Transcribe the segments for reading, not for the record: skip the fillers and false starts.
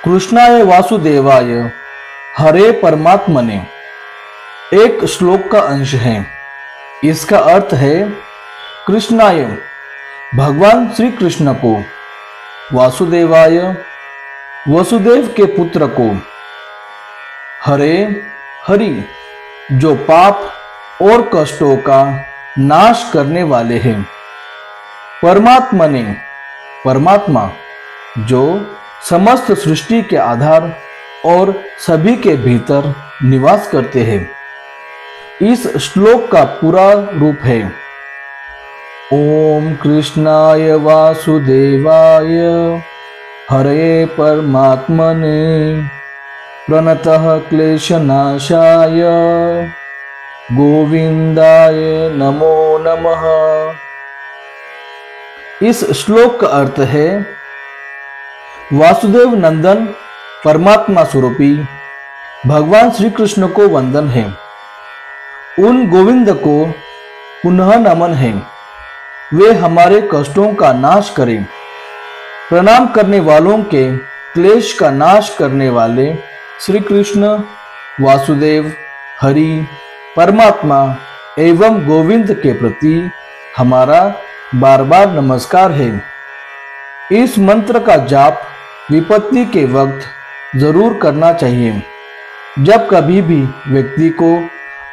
कृष्णाय वासुदेवाय हरे परमात्मने एक श्लोक का अंश है। इसका अर्थ है कृष्णाय भगवान श्री कृष्ण को, वासुदेवाय वसुदेव के पुत्र को, हरे हरि जो पाप और कष्टों का नाश करने वाले हैं, परमात्मने परमात्मा जो समस्त सृष्टि के आधार और सभी के भीतर निवास करते हैं। इस श्लोक का पूरा रूप है ओम कृष्णाय वासुदेवाय हरे परमात्मने प्रणतः क्लेशनाशाय गोविंदाय नमो नमः। इस श्लोक का अर्थ है वासुदेव नंदन परमात्मा स्वरूपी भगवान श्री कृष्ण को वंदन है। उन गोविंद को पुनः नमन है। वे हमारे कष्टों का नाश करें। प्रणाम करने वालों के क्लेश का नाश करने वाले श्री कृष्ण वासुदेव हरि परमात्मा एवं गोविंद के प्रति हमारा बार बार नमस्कार है। इस मंत्र का जाप विपत्ति के वक्त जरूर करना चाहिए। जब कभी भी व्यक्ति को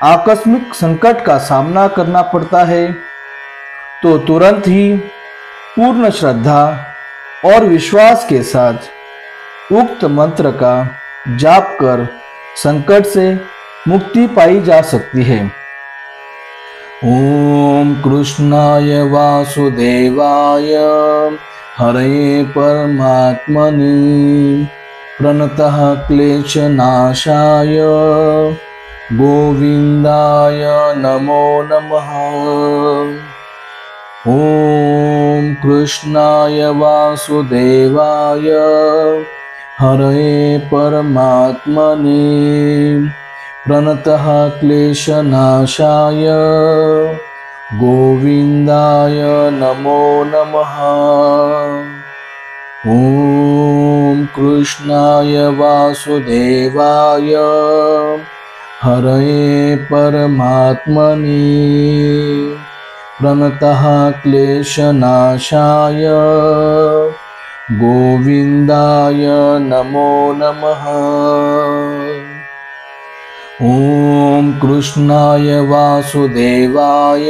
आकस्मिक संकट का सामना करना पड़ता है तो तुरंत ही पूर्ण श्रद्धा और विश्वास के साथ उक्त मंत्र का जाप कर संकट से मुक्ति पाई जा सकती है। ओम कृष्णाय वासुदेवाय हरे परमात्मने प्रणतः क्लेशनाशाय गोविंदाय नमो नमः। ओम कृष्णाय वासुदेवाय हरे परमात्मने प्रणतः क्लेशनाशाय गोविंदाय नमो नमः। ओम कृष्णाय वासुदेवाय हरे परमात्मने प्रणतः क्लेशनाशाय गोविंदाय नमो नमः। ओम कृष्णाय वासुदेवाय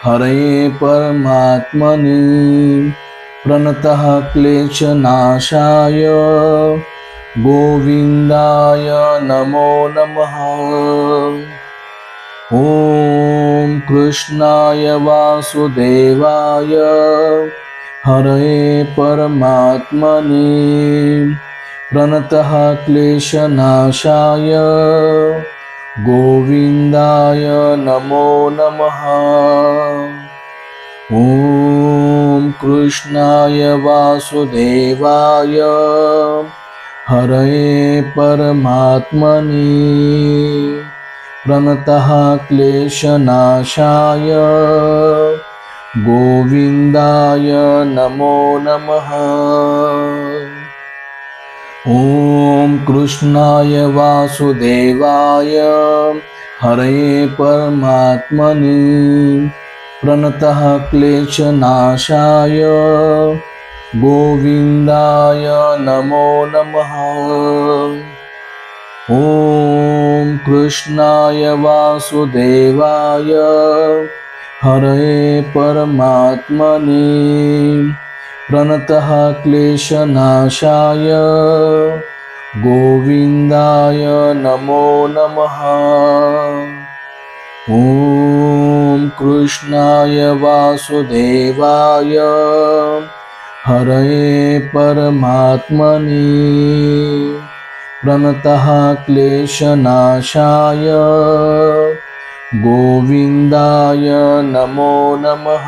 हरे परमात्मने प्रणतः क्लेशनाशाय गोविंदाय नमो नमः। ओम कृष्णाय वासुदेवाय हरे परमात्मने प्रणतः क्लेशनाशाय गोविंदाय नमो नमः। ओम कृष्णाय वासुदेवाय हरे परमात्मने प्रणतः क्लेशनाशाय गोविंदाय नमो नमः। ओम कृष्णाय वासुदेवाय हरे परमात्मने प्रणतः क्लेशनाशाय गोविंदाय नमो नमः। ओम कृष्णाय वासुदेवाय हरे परमात्मने प्रणतः क्लेशनाशाय गोविंदाय नमो नमः। ओम कृष्णाय वासुदेवाय हरे परमात्मने प्रणतः क्लेशनाशाय गोविंदाय नमो नमः।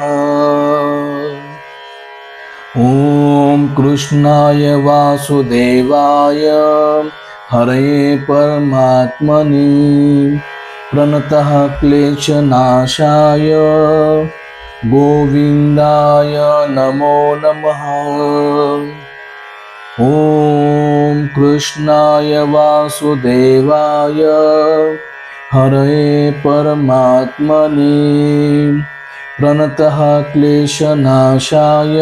ओम कृष्णाय वासुदेवाय हरे परमात्मने प्रणतः क्लेशनाशाय गोविंदाय नमो नमः। ओम कृष्णाय वासुदेवाय हरये परमात्मने प्रणतः क्लेशनाशाय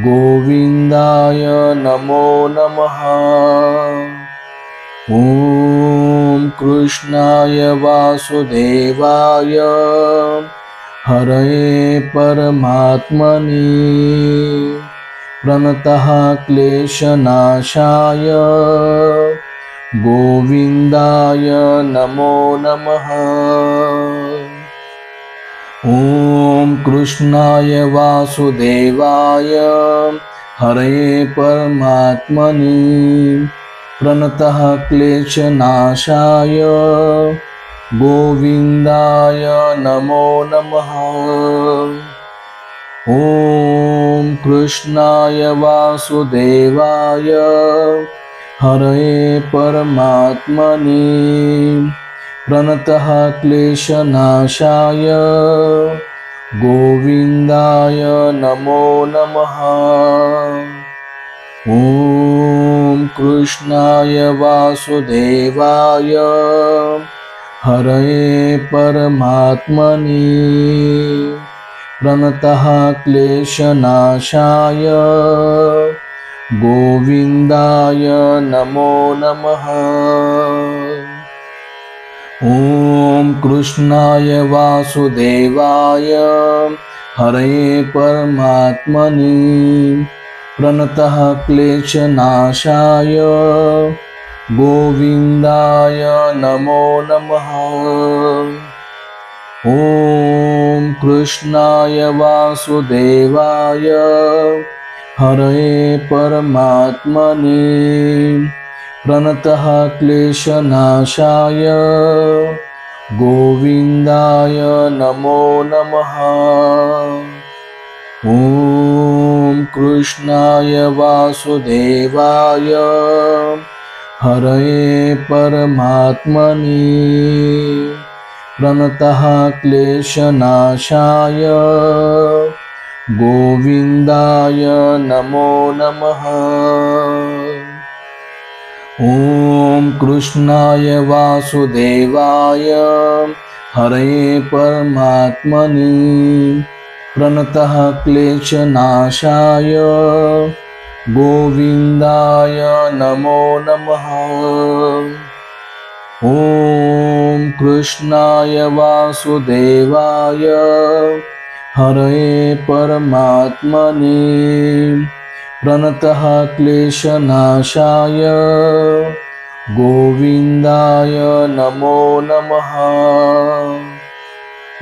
गोविन्दाय नमो नमः। ॐ कृष्णाय वासुदेवाय हरये परमात्मने प्रणतः क्लेशनाशाय गोविन्दाय नमो नमः। ॐ कृष्णाय वासुदेवाय हरये परमात्मने प्रणतः क्लेशनाशाय गोविन्दाय नमो नमः। ॐ कृष्णाय वासुदेवाय हरये परमात्मने प्रणतः क्लेशनाशाय गोविन्दाय नमो नमः। ॐ कृष्णाय वासुदेवाय हरये परमात्मने प्रणतः क्लेशनाशाय गोविन्दाय नमो नमः। ॐ कृष्णाय वासुदेवाय हरये परमात्मने प्रणतः क्लेशनाशाय गोविन्दाय नमो नमः। ॐ कृष्णाय वासुदेवाय हरये परमात्मने प्रणतः क्लेशनाशाय गोविन्दाय नमो नमः। ॐ कृष्णाय वासुदेवाय हरये परमात्मने प्रणतः क्लेशनाशाय गोविन्दाय नमो नमः। ॐ कृष्णाय वासुदेवाय हरये परमात्मने प्रणतः क्लेशनाशाय गोविन्दाय नमो नमः। ॐ कृष्णाय वासुदेवाय हरये परमात्मने प्रणतः क्लेशनाशाय गोविन्दाय नमो नमः।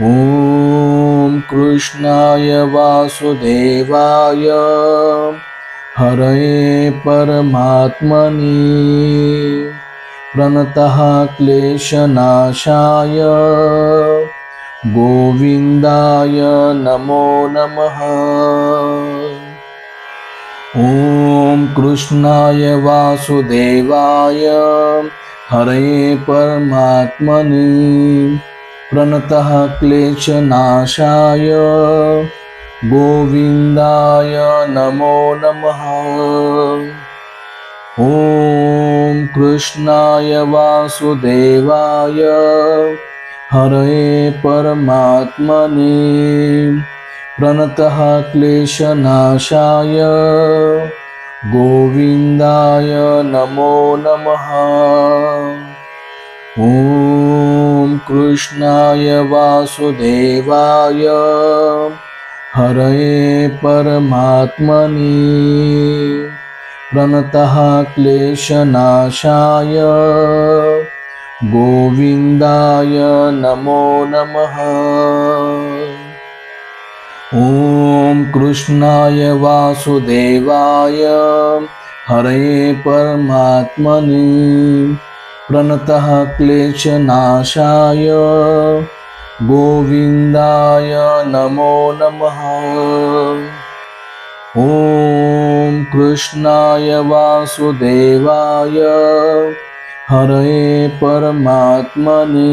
ॐ कृष्णाय वासुदेवाय हरये परमात्मने प्रणतः क्लेशनाशाय गोविन्दाय नमो नमः। ॐ कृष्णाय वासुदेवाय हरये परमात्मने प्रणतः क्लेशनाशाय गोविन्दाय नमो नमः। ॐ कृष्णाय वासुदेवाय हरये परमात्मने प्रणतः क्लेशनाशाय गोविन्दाय नमो नमः। ॐ कृष्णाय वासुदेवाय हरये परमात्मने प्रणतः क्लेशनाशाय गोविन्दाय नमो नमः। ॐ कृष्णाय वासुदेवाय हरये परमात्मने प्रणतः क्लेशनाशाय गोविन्दाय नमो नमः। ॐ कृष्णाय वासुदेवाय हरये परमात्मने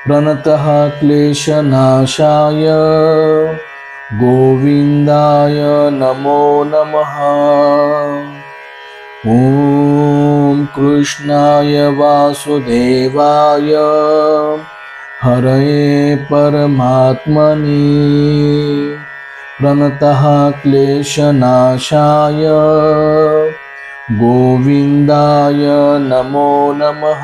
प्रणतः क्लेशनाशाय गोविन्दाय नमो नमः। ॐ कृष्णाय वासुदेवाय हरये परमात्मने प्रणतः क्लेशनाशाय गोविन्दाय नमो नमः।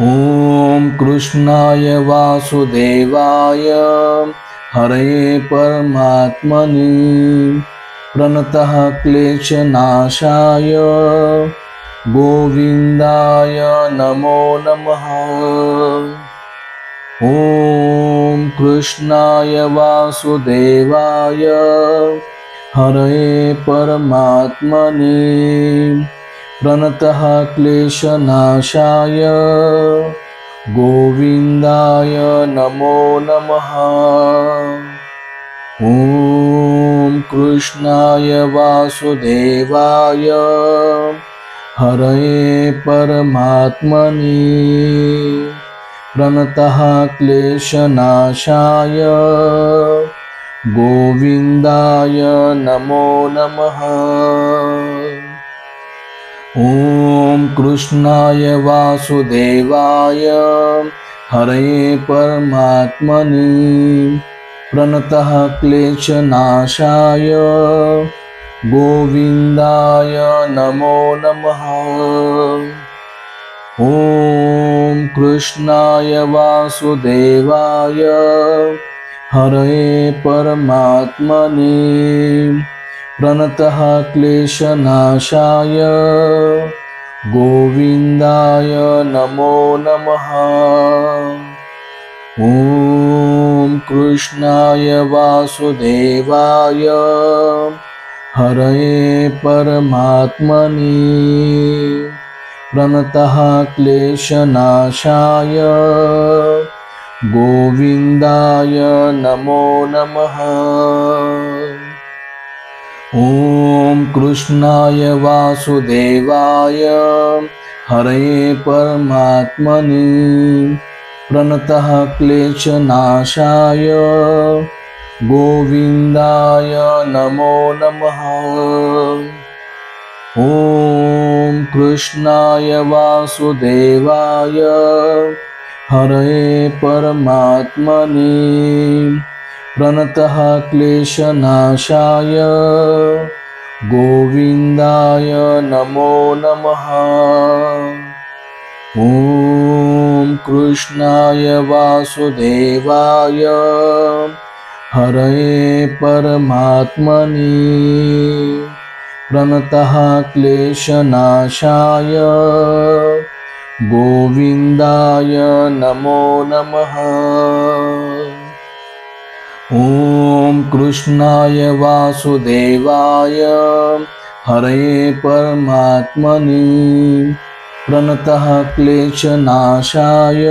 ॐ कृष्णाय वासुदेवाय हरये परमात्मने प्रणतः क्लेशनाशाय गोविन्दाय नमो नमः। ॐ कृष्णाय वासुदेवाय हरये परमात्मने प्रणतः क्लेशनाशाय गोविन्दाय नमो नमः। ॐ कृष्णाय वासुदेवाय हरये परमात्मने प्रणतः क्लेशनाशाय गोविन्दाय नमो नमः। ॐ कृष्णाय वासुदेवाय हरये परमात्मने प्रणतः क्लेशनाशाय गोविन्दाय नमो नमः। ॐ कृष्णाय वासुदेवाय हरये परमात्मने प्रणतः क्लेशनाशाय गोविन्दाय नमो नमः। ॐ कृष्णाय वासुदेवाय हरये परमात्मने प्रणतः क्लेशनाशाय गोविन्दाय नमो नमः। ॐ कृष्णाय वासुदेवाय हरये परमात्मने प्रणतः क्लेशनाशाय गोविन्दाय नमो नमः। ॐ कृष्णाय वासुदेवाय हरये परमात्मने प्रणतः क्लेशनाशाय गोविन्दाय नमो नमः। ॐ कृष्णाय वासुदेवाय हरये परमात्मने प्रणतः क्लेशनाशाय गोविन्दाय नमो नमः। ॐ कृष्णाय वासुदेवाय हरये परमात्मने प्रणतः क्लेशनाशाय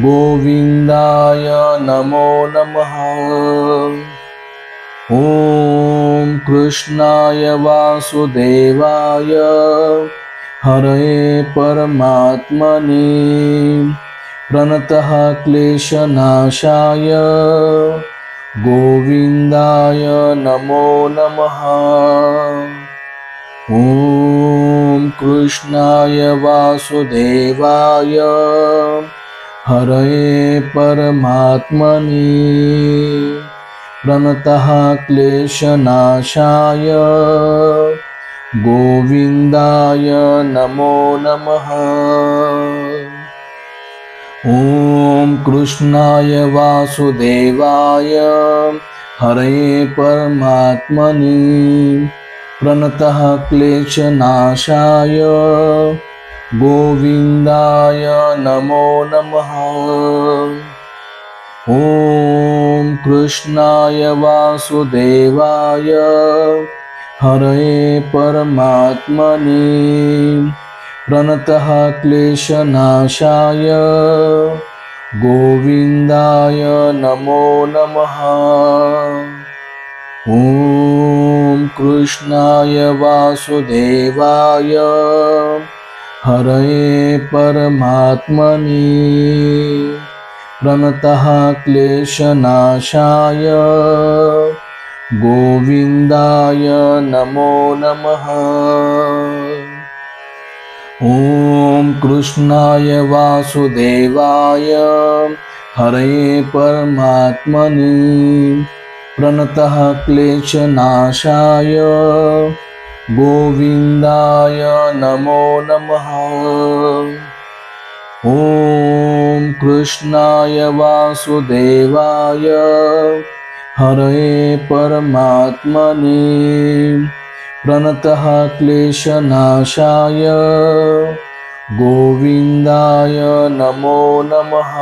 गोविन्दाय नमो नमः। ॐ कृष्णाय वासुदेवाय हरये परमात्मने प्रणतः क्लेशनाशाय गोविन्दाय नमो नमः। ॐ कृष्णाय वासुदेवाय हरये परमात्मने प्रणतः क्लेशनाशाय गोविन्दाय नमो नमः। ॐ कृष्णाय वासुदेवाय हरये परमात्मने प्रणतः क्लेशनाशाय गोविन्दाय नमो नमः। ॐ कृष्णाय वासुदेवाय हरये परमात्मने प्रणतः क्लेशनाशाय गोविन्दाय नमो नमः। ॐ कृष्णाय वासुदेवाय हरये परमात्मने प्रणतः क्लेशनाशाय गोविन्दाय नमो नमः। ॐ कृष्णाय वासुदेवाय हरये परमात्मने प्रणतः क्लेशनाशाय गोविन्दाय नमो नमः। ॐ कृष्णाय वासुदेवाय हरये परमात्मने प्रणतः क्लेशनाशाय गोविन्दाय नमो नमः।